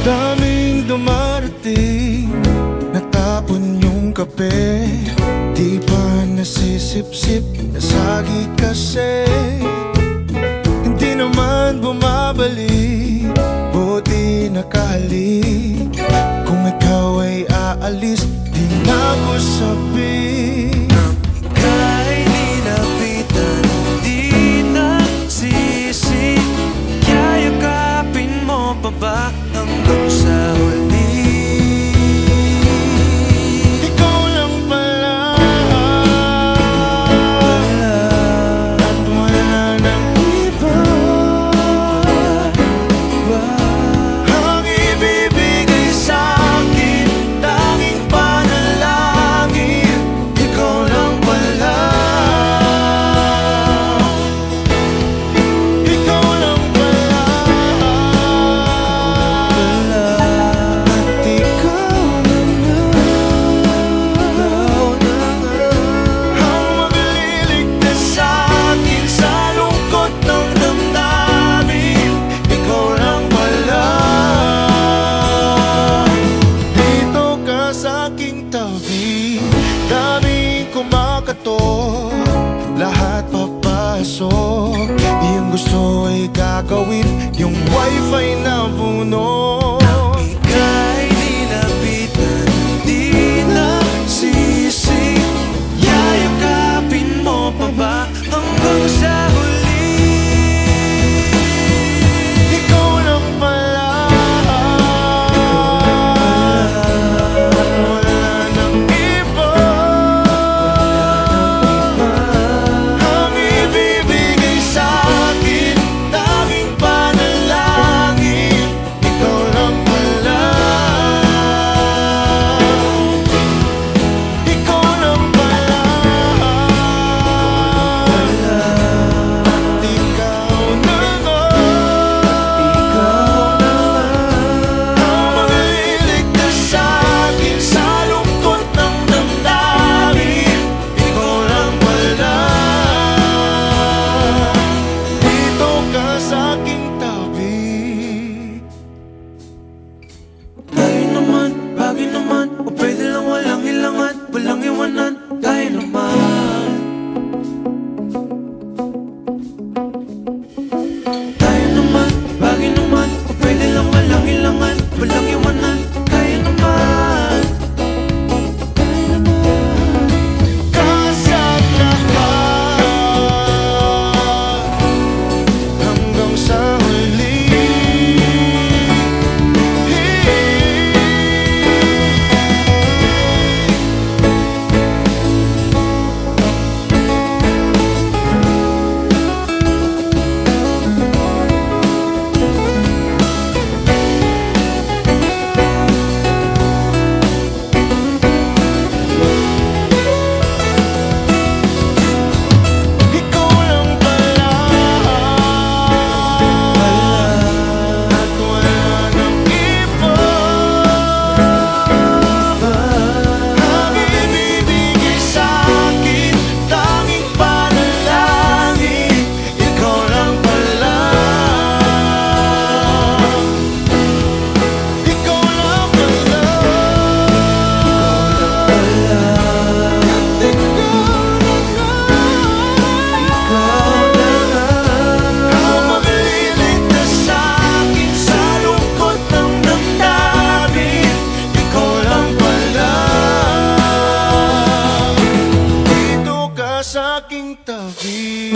Daming dumarating, natapon yung kape. Di pa nasisip-sip, nasagi kasi. Hindi naman bumabalik, buti nakahalik. Kung ikaw ay aalis, di na ko sabihin. Ika'y nilapitan, di nagsisi. Yayakapin mo pa ba hanggang sa huli? Ikaw lang pala, at wala nang iba. Ang ibibigay sa'kin, tanging panalangin. Ikaw lang pala. Ikaw lang pala. At ikaw na nga ang magliligtas sa'kin sa lungkot ng damdamin. Ikaw lang pala. Dito ka sa'king tabi, daming kumakatok, lahat papasok. Yung gusto ay gagawin, yung wifi na puno. Ika'y nilapitan, di nagsisi. Yayakapin mo pa ba hanggang sa huli? Ikaw lang pala, at wala nang iba. Ang ibibigay sa'kin, tanging panalangin. Ikaw lang pala. Ikaw lang pala. At ikaw na nga ang magliligtas sa'kin sa lungkot ng damdamin. Ikaw lang pala. Dito ka sa'king tabi. Tayo naman, bagay naman. O pwede lang walang hilangan, walang iwanan. Tayo naman. Tayo naman, bagay naman. O pwede lang walang hilangan, walang iwanan. Tayo naman. Kasat lahat hanggang sa huli. Ikaw lang pala, at wala nang iba. Ang ibibigay sa'kin, tanging panalangin. Ikaw lang pala. Ikaw lang pala. At ikaw na nga ang magliligtas sa'kin sa lungkot ng damdamin. Ikaw lang pala. Dito ka sa'king tabi.